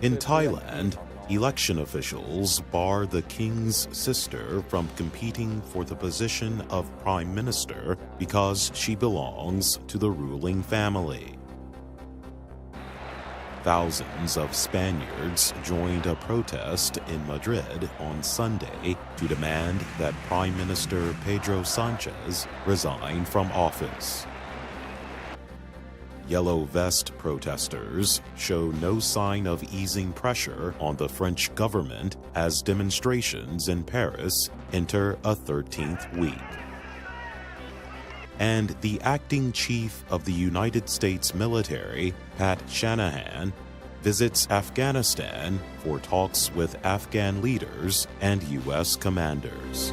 In Thailand, election officials bar the king's sister from competing for the position of prime minister because she belongs to the ruling family. Thousands of Spaniards joined a protest in Madrid on Sunday to demand that Prime Minister Pedro Sanchez resign from office. Yellow Vest protesters show no sign of easing pressure on the French government as demonstrations in Paris enter a 13th week. And the acting chief of the United States military, Pat Shanahan, visits Afghanistan for talks with Afghan leaders and U.S. commanders.